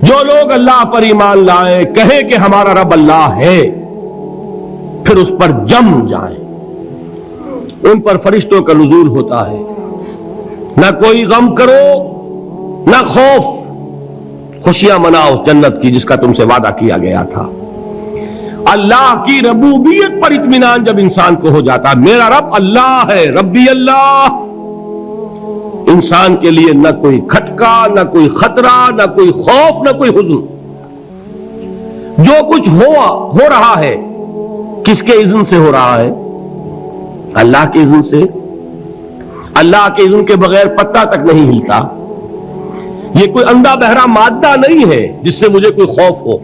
جو لوگ اللہ پر ایمان لائیں، کہیں کہ ہمارا رب اللہ ہے، پھر اس پر جم جائیں، ان پر فرشتوں کا نزول ہوتا ہے، نہ کوئی غم کرو نہ خوف، خوشیاں مناؤ جنت کی جس کا تم سے وعدہ کیا گیا تھا۔ اللہ کی ربوبیت پر اطمینان جب انسان کو ہو جاتا، میرا رب اللہ ہے، ربی اللہ، انسان کے لیے نہ کوئی کھٹکا، نہ کوئی خطرہ، نہ کوئی خوف، نہ کوئی حزن۔ جو کچھ ہو رہا ہے کس کے اذن سے ہو رہا ہے؟ اللہ کے اذن سے۔ اللہ کے اذن کے بغیر پتا تک نہیں ہلتا۔ یہ کوئی اندھا بہرا مادہ نہیں ہے جس سے مجھے کوئی خوف ہو۔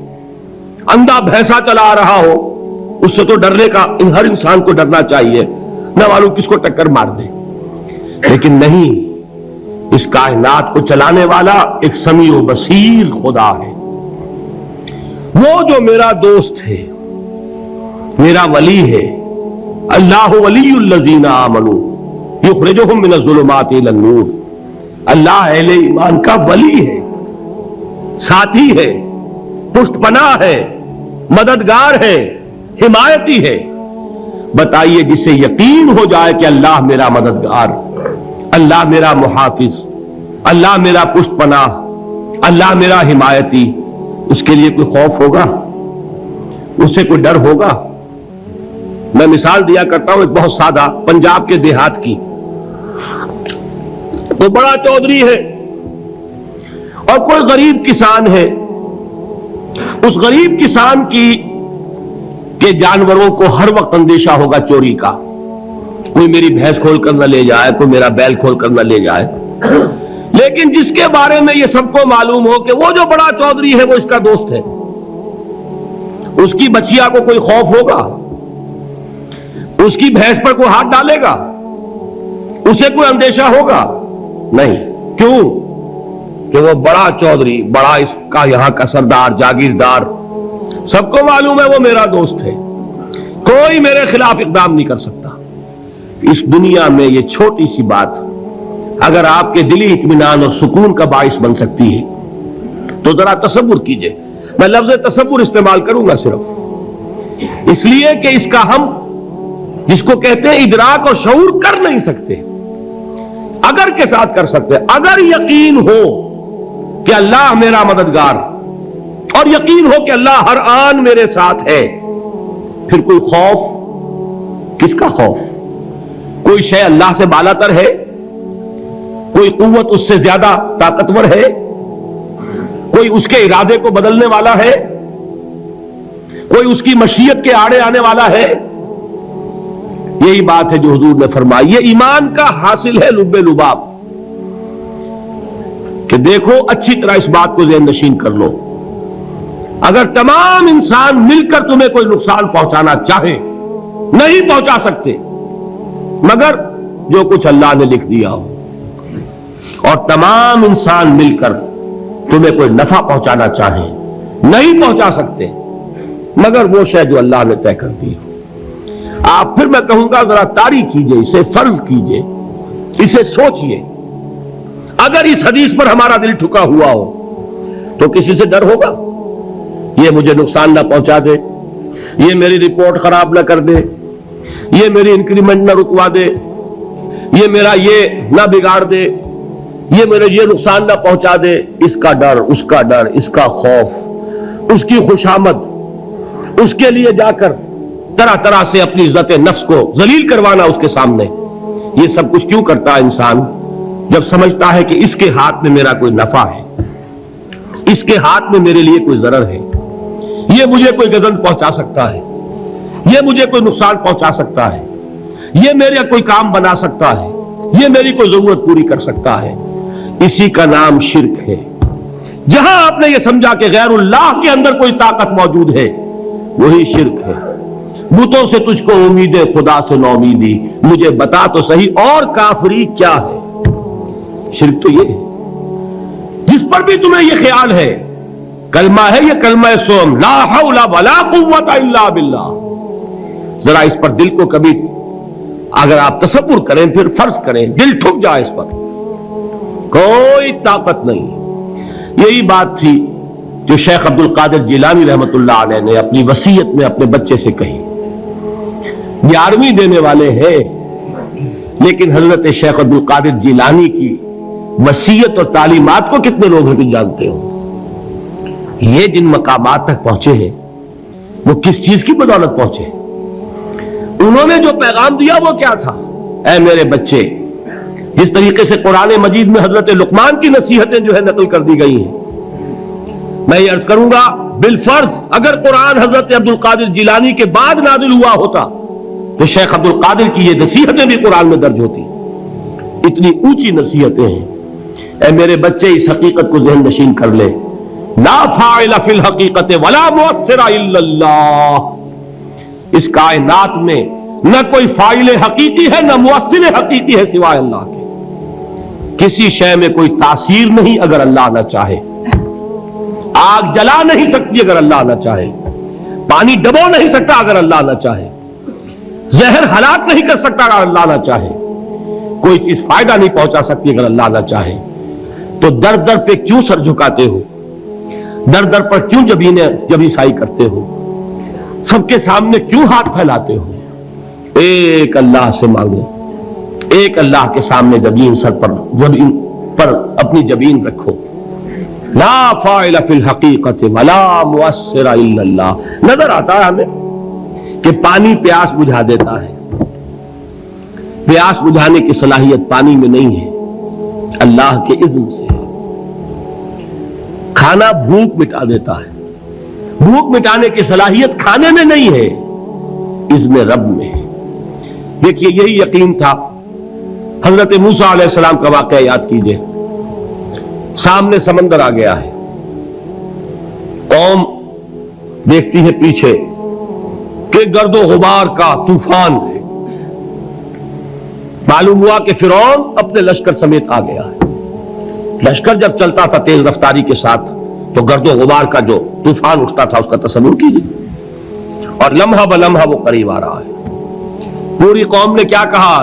اندھا بھینسا چلا آ رہا ہو اس سے تو ڈرنے کا ہر انسان کو ڈرنا چاہیے، نہ معلوم کس کو ٹکر مار دے، لیکن نہیں، اس کائنات کو چلانے والا ایک سمیع و بصیر خدا ہے۔ وہ جو میرا دوست ہے، میرا ولی ہے، اللہ ولی الذین آمنوا یخرجہم من الظلمات الی النور، اللہ اہل ایمان کا ولی ہے، ساتھی ہے، پشت پناہ ہے، مددگار ہے، حمایتی ہے۔ بتائیے جسے یقین ہو جائے کہ اللہ میرا مددگار، اللہ میرا محافظ، اللہ میرا پشت پناہ، اللہ میرا حمایتی، اس کے لیے کوئی خوف ہوگا؟ اس سے کوئی ڈر ہوگا؟ میں مثال دیا کرتا ہوں ایک بہت سادہ، پنجاب کے دیہات کی۔ وہ بڑا چودھری ہے اور کوئی غریب کسان ہے۔ اس غریب کسان کے جانوروں کو ہر وقت اندیشہ ہوگا چوری کا، کوئی میری بھینس کھول کر نہ لے جائے، کوئی میرا بیل کھول کر نہ لے جائے۔ لیکن جس کے بارے میں یہ سب کو معلوم ہو کہ وہ جو بڑا چودھری ہے وہ اس کا دوست ہے، اس کی بچیا کو کوئی خوف ہوگا؟ اس کی بھینس پر کوئی ہاتھ ڈالے گا؟ اسے کوئی اندیشہ ہوگا؟ نہیں۔ کیوں؟ کہ وہ بڑا چودھری، بڑا اس کا یہاں کا سردار، جاگیردار، سب کو معلوم ہے وہ میرا دوست ہے، کوئی میرے خلاف اقدام نہیں کر سکتا۔ اس دنیا میں یہ چھوٹی سی بات اگر آپ کے دلی اطمینان اور سکون کا باعث بن سکتی ہے تو ذرا تصور کیجئے۔ میں لفظ تصور استعمال کروں گا صرف اس لیے کہ اس کا ہم جس کو کہتے ہیں ادراک اور شعور کر نہیں سکتے، اگر کے ساتھ کر سکتے۔ اگر یقین ہو کہ اللہ میرا مددگار اور یقین ہو کہ اللہ ہر آن میرے ساتھ ہے، پھر کوئی خوف؟ کس کا خوف؟ کوئی شے اللہ سے بالا تر ہے؟ کوئی قوت اس سے زیادہ طاقتور ہے؟ کوئی اس کے ارادے کو بدلنے والا ہے؟ کوئی اس کی مشیت کے آڑے آنے والا ہے؟ یہی بات ہے جو حضور نے فرمائی۔ یہ ایمان کا حاصل ہے لب لباب، کہ دیکھو اچھی طرح اس بات کو ذہن نشین کر لو، اگر تمام انسان مل کر تمہیں کوئی نقصان پہنچانا چاہے نہیں پہنچا سکتے مگر جو کچھ اللہ نے لکھ دیا ہو، اور تمام انسان مل کر تمہیں کوئی نفع پہنچانا چاہے نہیں پہنچا سکتے مگر وہ شے جو اللہ نے طے کر دی ہو۔ آپ پھر میں کہوں گا ذرا طاری کیجئے، اسے فرض کیجئے، اسے سوچئے۔ اگر اس حدیث پر ہمارا دل ٹھکا ہوا ہو تو کسی سے ڈر ہوگا؟ یہ مجھے نقصان نہ پہنچا دے، یہ میری رپورٹ خراب نہ کر دے، یہ میری انکریمنٹ نہ رکوا دے، یہ میرا یہ نہ بگاڑ دے، یہ میرے یہ نقصان نہ پہنچا دے۔ اس کا ڈر، اس کا ڈر، اس کا خوف، اس کی خوشامد، اس کے لیے جا کر طرح طرح سے اپنی عزت نفس کو ذلیل کروانا اس کے سامنے، یہ سب کچھ کیوں کرتا ہے انسان؟ جب سمجھتا ہے کہ اس کے ہاتھ میں میرا کوئی نفع ہے، اس کے ہاتھ میں میرے لیے کوئی ضرر ہے، یہ مجھے کوئی گزن پہنچا سکتا ہے، یہ مجھے کوئی نقصان پہنچا سکتا ہے، یہ میرا کوئی کام بنا سکتا ہے، یہ میری کوئی ضرورت پوری کر سکتا ہے، اسی کا نام شرک ہے۔ جہاں آپ نے یہ سمجھا کہ غیر اللہ کے اندر کوئی طاقت موجود ہے وہی شرک ہے۔ بتوں سے تجھ کو امید ہے، خدا سے نو امیدی، مجھے بتا تو صحیح اور کافری کیا ہے؟ شرک تو یہ ہے۔ جس پر بھی تمہیں یہ خیال ہے، کلمہ ہے یہ کلمہ سوم، لا حول ولا قوت الا باللہ، ذرا اس پر دل کو کبھی اگر آپ تصور کریں، پھر فرض کریں، دل ٹھک جائے اس پر، کوئی طاقت نہیں۔ یہی بات تھی جو شیخ عبد القادر جیلانی رحمت اللہ علیہ نے اپنی وصیت میں اپنے بچے سے کہی. 11ویں دینے والے ہیں، لیکن حضرت شیخ عبد القادر جیلانی کی وصیت اور تعلیمات کو کتنے لوگ ہیں کہ جانتے ہو؟ یہ جن مقامات تک پہنچے ہیں وہ کس چیز کی بدولت پہنچے؟ انہوں نے جو پیغام دیا وہ کیا تھا؟ اے میرے بچے، جس طریقے سے قرآن مجید میں حضرت لقمان کی نصیحتیں جو ہے نقل کر دی گئی ہیں، میں یہ عرض کروں گا بالفرض اگر قرآن حضرت عبد القادر جیلانی کے بعد نازل ہوا ہوتا تو شیخ عبد القادر کی یہ نصیحتیں بھی قرآن میں درج ہوتی. اتنی اونچی نصیحتیں ہیں. اے میرے بچے، اس حقیقت کو ذہن نشین کر لے، لا فاعل فی الحقیقت ولا مؤثر الا اللہ. اس کائنات میں نہ کوئی فاعل حقیقی ہے نہ مؤثر حقیقی ہے سوائے اللہ کے. کسی شے میں کوئی تاثیر نہیں اگر اللہ نہ چاہے. آگ جلا نہیں سکتی اگر اللہ نہ چاہے. پانی ڈبو نہیں سکتا اگر اللہ نہ چاہے. زہر ہلاک نہیں کر سکتا اگر اللہ نہ چاہے. کوئی چیز فائدہ نہیں پہنچا سکتی اگر اللہ نہ چاہے. تو در در پہ کیوں سر جھکاتے ہو؟ در در پر کیوں جبیں سائی کرتے ہو؟ سب کے سامنے کیوں ہاتھ پھیلاتے ہو؟ ایک اللہ سے مانگو، ایک اللہ کے سامنے جبین پر اپنی جبین رکھو. لا فاعل فی الحقیقت ولا مؤثر الا اللہ. نظر آتا ہے ہمیں کہ پانی پیاس بجھا دیتا ہے. پیاس بجھانے کی صلاحیت پانی میں نہیں ہے، اللہ کے اذن سے. کھانا بھوک مٹا دیتا ہے. بھوک مٹانے کی صلاحیت کھانے میں نہیں ہے، اذن رب میں ہے. دیکھیے یہی یقین تھا. حضرت موسیٰ علیہ السلام کا واقعہ یاد کیجئے. سامنے سمندر آ گیا ہے، قوم دیکھتی ہے پیچھے کہ گرد و غبار کا طوفان ہے. معلوم ہوا کہ فرعون اپنے لشکر سمیت آ گیا ہے. لشکر جب چلتا تھا تیز رفتاری کے ساتھ تو گرد و غبار کا جو طوفان اٹھتا تھا اس کا تصور کیجیے. اور لمحہ بلمحہ وہ قریب آ رہا ہے. پوری قوم نے کیا کہا؟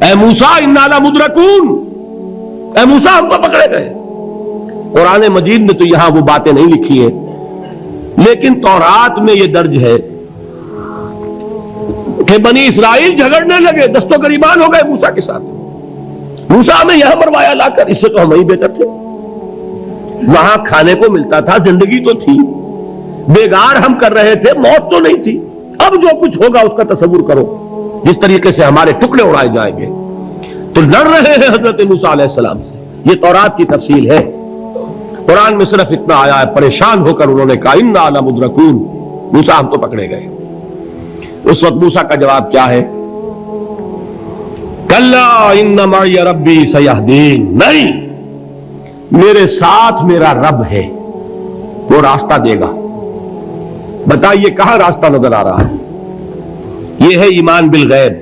اے موسیٰ انا لمدرکون، اے موسیٰ ہم کو پکڑے گئے. قرآن مجید میں تو یہاں وہ باتیں نہیں لکھی ہیں، لیکن تورات میں یہ درج ہے کہ بنی اسرائیل جھگڑنے لگے، دست و گریبان ہو گئے موسیٰ کے ساتھ. موسیٰ ہمیں یہاں مروایا لا کر، اس سے تو ہم ہی بہتر تھے. وہاں کھانے کو ملتا تھا، زندگی تو تھی، بیگار ہم کر رہے تھے، موت تو نہیں تھی. اب جو کچھ ہوگا اس کا تصور کرو، جس طریقے سے ہمارے ٹکڑے اڑائے جائیں گے. تو لڑ رہے ہیں حضرت موسیٰ علیہ السلام سے. یہ تورات کی تفصیل ہے. قرآن میں صرف اتنا آیا ہے، پریشان ہو کر انہوں نے کہا انا لمدرکون، موسیٰ ہم تو پکڑے گئے. اس وقت موسیٰ کا جواب کیا ہے؟ کلا ان معی ربی سیہدین. نہیں، میرے ساتھ میرا رب ہے، وہ راستہ دے گا. بتائیے کہاں راستہ نظر آ رہا ہے؟ یہ ہے ایمان بالغیب.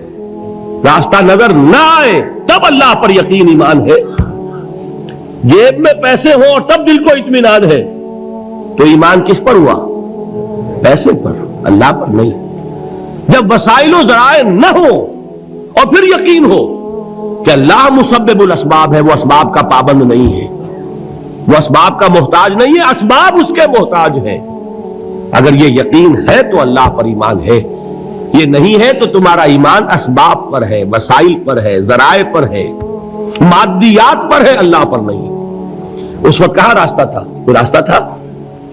راستہ نظر نہ آئے تب اللہ پر یقین ایمان ہے. جیب میں پیسے ہوں اور تب دل کو اطمینان ہے تو ایمان کس پر ہوا؟ پیسے پر، اللہ پر نہیں. جب وسائل و ذرائع نہ ہو اور پھر یقین ہو کہ اللہ مسبب الاسباب ہے، وہ اسباب کا پابند نہیں ہے، وہ اسباب کا محتاج نہیں ہے، اسباب اس کے محتاج ہے. اگر یہ یقین ہے تو اللہ پر ایمان ہے. یہ نہیں ہے تو تمہارا ایمان اسباب پر ہے، وسائل پر ہے، ذرائع پر ہے، مادیات پر ہے، اللہ پر نہیں. اس وقت کہاں راستہ تھا؟ کوئی راستہ تھا؟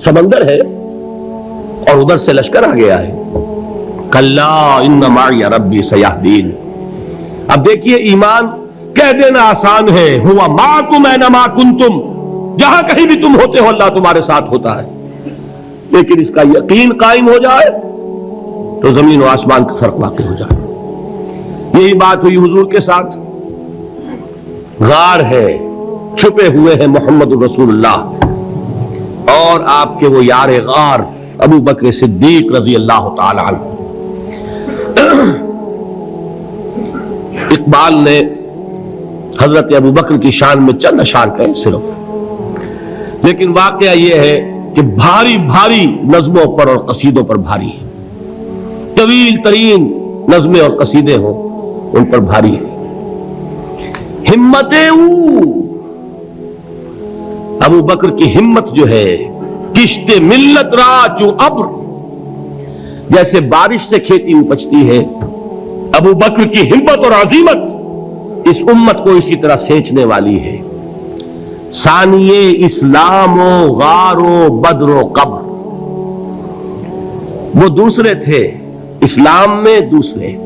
سمندر ہے اور ادھر سے لشکر آ گیا ہے. کلا ان معی ربی سیہدین. اب دیکھیے ایمان کہہ دینا آسان ہے، ہوا معکم اینما کنتم، جہاں کہیں بھی تم ہوتے ہو اللہ تمہارے ساتھ ہوتا ہے. لیکن اس کا یقین قائم ہو جائے تو زمین و آسمان کا فرق واقع ہو جائے. یہی بات ہوئی حضور کے ساتھ. غار ہے، چھپے ہوئے ہیں محمد رسول اللہ اور آپ کے وہ یار غار ابو بکر صدیق رضی اللہ تعالی عنہ. اقبال نے حضرت ابو بکر کی شان میں چند اشعار کہے صرف، لیکن واقعہ یہ ہے کہ بھاری بھاری نظموں پر اور قصیدوں پر بھاری ہے. طویل ترین نظمیں اور قصیدے ہوں ان پر بھاری ہے. ہمت ابو بکر کی ہمت جو ہے کشت ملت را چو ابر، جیسے بارش سے کھیتی اپجتی ہے، ابو بکر کی ہمت اور عزیمت اس امت کو اسی طرح سینچنے والی ہے۔ ثانیے اسلام و غار و بدر و قبر، وہ دوسرے تھے اسلام میں، دوسرے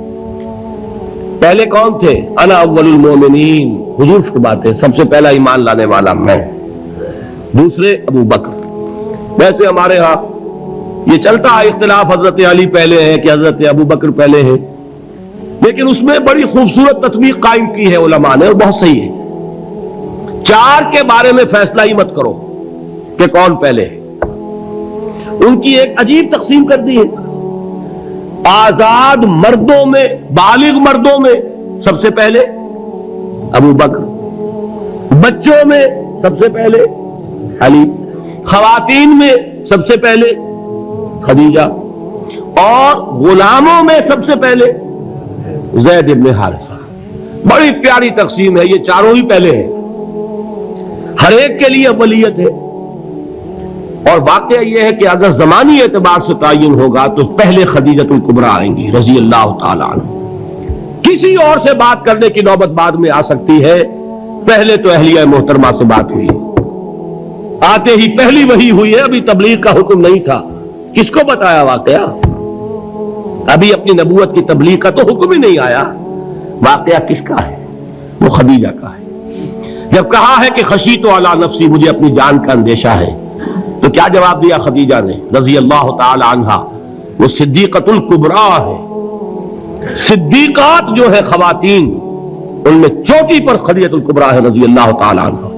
پہلے کون تھے؟ انا اول المومنین، حضور فرماتے ہیں سب سے پہلا ایمان لانے والا میں، دوسرے ابو بکر۔ ویسے ہمارے ہاں یہ چلتا ہے اختلاف، حضرت علی پہلے ہے کہ حضرت ابو بکر پہلے ہے، لیکن اس میں بڑی خوبصورت تطبیق قائم کی ہے علماء نے، اور بہت صحیح ہے۔ چار کے بارے میں فیصلہ ہی مت کرو کہ کون پہلے ہے، ان کی ایک عجیب تقسیم کر دی ہے۔ آزاد مردوں میں، بالغ مردوں میں سب سے پہلے ابو بکر، بچوں میں سب سے پہلے علی، خواتین میں سب سے پہلے خدیجہ، اور غلاموں میں سب سے پہلے زید بن حارثہ۔ بڑی پیاری تقسیم ہے، یہ چاروں ہی پہلے ہیں، ہر ایک کے لیے اولیت ہے۔ اور واقعہ یہ ہے کہ اگر زمانی اعتبار سے تعین ہوگا تو پہلے خدیجۃ الکبریٰ آئیں گی رضی اللہ تعالی عنہ، کسی اور سے بات کرنے کی نوبت بعد میں آ سکتی ہے، پہلے تو اہلیہ محترمہ سے بات ہوئی، آتے ہی پہلی وحی ہوئی ہے، ابھی تبلیغ کا حکم نہیں تھا، کس کو بتایا واقعہ؟ ابھی اپنی نبوت کی تبلیغ کا تو حکم ہی نہیں آیا، واقعہ کس کا ہے؟ وہ خدیجہ کا ہے۔ جب کہا ہے کہ خشیت علی نفسی، مجھے اپنی جان کا اندیشہ ہے، تو کیا جواب دیا خدیجہ نے رضی اللہ تعالی عنہا؟ وہ صدیقۃ الکبریٰ ہے، صدیقات جو ہے خواتین ان میں چوٹی پر خدیجۃ الکبریٰ ہے رضی اللہ تعالی عنہا،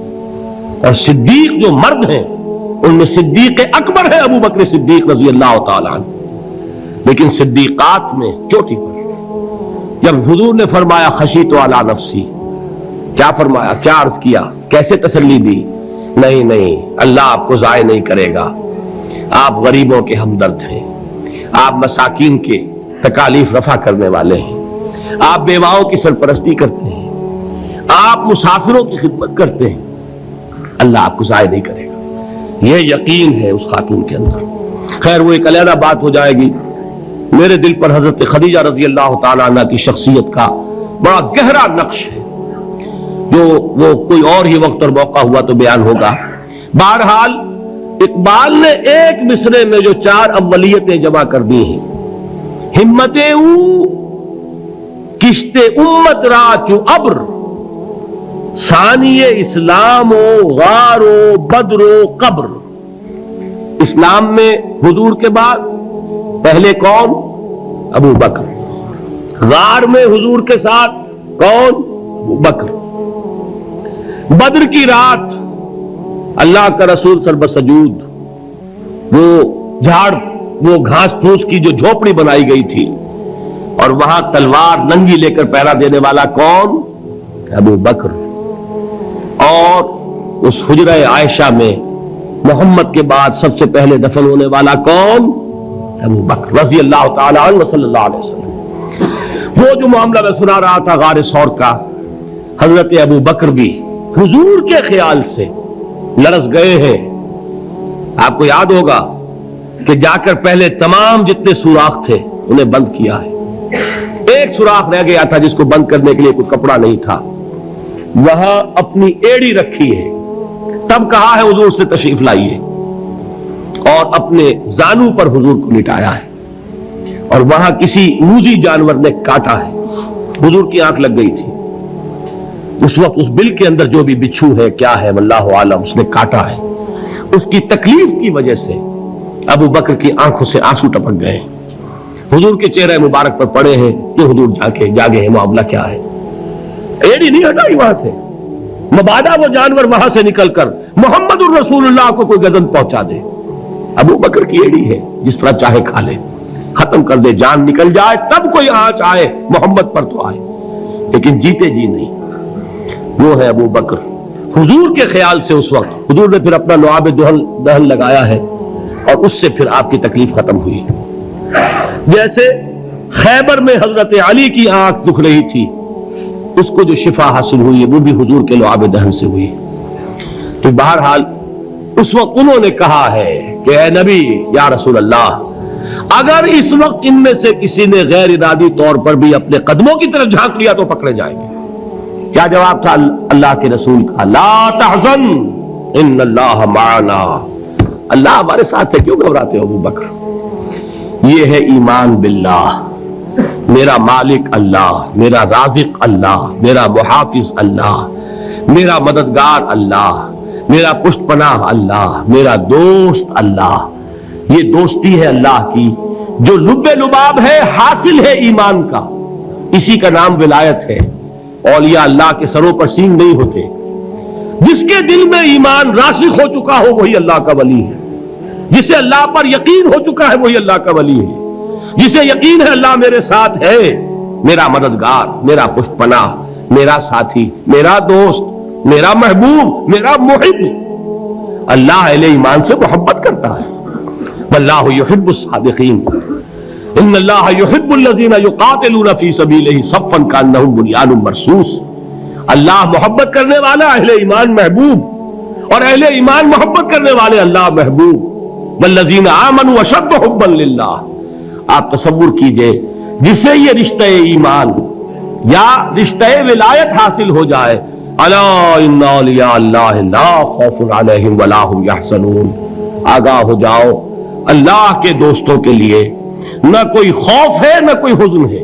اور صدیق جو مرد ہیں ان میں صدیق اکبر ہے ابو بکر صدیق رضی اللہ تعالی عنہ، لیکن صدیقات میں چوٹی پر۔ جب حضور نے فرمایا خشیت علی نفسی، کیا فرمایا، کیا عرض کیا، کیسے تسلی دی؟ نہیں نہیں، اللہ آپ کو ضائع نہیں کرے گا، آپ غریبوں کے ہمدرد ہیں، آپ مساکین کے تکالیف رفع کرنے والے ہیں، آپ بیواؤں کی سرپرستی کرتے ہیں، آپ مسافروں کی خدمت کرتے ہیں، اللہ آپ کو ضائع نہیں کرے گا۔ یہ یقین ہے اس خاتون کے اندر۔ خیر وہ ایک علیحدہ بات ہو جائے گی۔ میرے دل پر حضرت خدیجہ رضی اللہ تعالی عنہ کی شخصیت کا بڑا گہرا نقش ہے، جو وہ کوئی اور ہی وقت اور موقع ہوا تو بیان ہوگا۔ بہرحال اقبال نے ایک مصرے میں جو چار اولیتیں جمع کر دی ہیں، ہمت او کشت امت را چو ابر، ثانی اسلام و غار و بدر و قبر۔ اسلام میں حضور کے بعد پہلے کون؟ ابو بکر۔ غار میں حضور کے ساتھ کون؟ ابو بکر۔ بدر کی رات اللہ کا رسول سربسجود، وہ گھاس پھوس کی جو جھوپڑی بنائی گئی تھی، اور وہاں تلوار ننگی لے کر پہرا دینے والا کون؟ ابو بکر۔ اور اس حجرہ عائشہ میں محمد کے بعد سب سے پہلے دفن ہونے والا کون؟ ابو بکر رضی اللہ تعالی عنہ صلی اللہ علیہ وسلم۔ وہ جو معاملہ میں سنا رہا تھا غار ثور کا، حضرت ابو بکر بھی حضور کے خیال سے لرز گئے ہیں۔ آپ کو یاد ہوگا کہ جا کر پہلے تمام جتنے سوراخ تھے انہیں بند کیا ہے، ایک سوراخ رہ گیا تھا جس کو بند کرنے کے لیے کوئی کپڑا نہیں تھا، وہاں اپنی ایڑی رکھی ہے، تب کہا ہے حضور سے تشریف لائیے، اور اپنے زانو پر حضور کو لٹایا ہے، اور وہاں کسی موذی جانور نے کاٹا ہے، حضور کی آنکھ لگ گئی تھی، اس وقت اس بل کے اندر جو بھی بچھو ہے کیا ہے واللہ عالم، اس نے کاٹا ہے، اس کی تکلیف کی وجہ سے ابو بکر کی آنکھوں سے آنسو ٹپک گئے، حضور کے چہرے مبارک پر پڑے ہیں کہ حضور جاگے ہیں، معاملہ کیا ہے؟ ایڑی نہیں ہٹائی وہاں سے، مبادا وہ جانور وہاں سے نکل کر محمد الرسول اللہ کو کوئی گزن پہنچا دے، ابو بکر کی ایڑی ہے، جس طرح چاہے کھا لے، ختم کر دے، جان نکل جائے تب کوئی آنچ آئے محمد پر تو آئے، لیکن جیتے جی نہیں۔ وہ ہے ابو بکر حضور کے خیال سے۔ اس وقت حضور نے پھر اپنا لعاب دہن لگایا ہے، اور اس سے پھر آپ کی تکلیف ختم ہوئی۔ جیسے خیبر میں حضرت علی کی آنکھ دکھ رہی تھی، اس کو جو شفا حاصل ہوئی وہ بھی حضور کے لعاب دہن سے ہوئی۔ تو بہرحال اس وقت انہوں نے کہا ہے کہ اے نبی یا رسول اللہ، اگر اس وقت ان میں سے کسی نے غیر ارادی طور پر بھی اپنے قدموں کی طرف جھانک لیا تو پکڑے جائیں گے۔ کیا جواب تھا اللہ کے رسول کا؟ لا تحزن ان اللہ معنا، اللہ ہمارے ساتھ ہے، کیوں گھبراتے ہو ابو بکر؟ یہ ہے ایمان باللہ، میرا مالک اللہ، میرا رازق اللہ، میرا محافظ اللہ، میرا مددگار اللہ، میرا پشت پناہ اللہ، میرا دوست اللہ۔ یہ دوستی ہے اللہ کی جو لب لباب ہے، حاصل ہے ایمان کا، اسی کا نام ولایت ہے۔ اولیاء اللہ کے سروں پر سینگ نہیں ہوتے، جس کے دل میں ایمان راسخ ہو چکا ہو وہی اللہ کا ولی ہے، جسے اللہ پر یقین ہو چکا ہے وہی اللہ کا ولی ہے، جسے یقین ہے اللہ میرے ساتھ ہے، میرا مددگار، میرا پشت پناہ، میرا ساتھی، میرا دوست، میرا محبوب، میرا محب۔ اللہ اہل ایمان سے محبت کرتا ہے۔ واللہ یحب الصادقین، ان اللہ یحب الذین یقاتلون فی سبیلہ صفا کانہم بنیان مرصوص۔ اللہ محبت کرنے والا، اہل ایمان محبوب، اور اہل ایمان محبت کرنے والے اللہ محبوب۔ والذین آمنوا اشد حبا للہ۔ آپ تصور کیجئے جسے یہ رشتہ ایمان یا رشتہ ولایت حاصل ہو جائے، الا ان اولیاء اللہ لا خوف علیہم ولا هم یحزنون، آگاہ ہو جاؤ، اللہ کے دوستوں کے لیے نہ کوئی خوف ہے نہ کوئی حزن ہے۔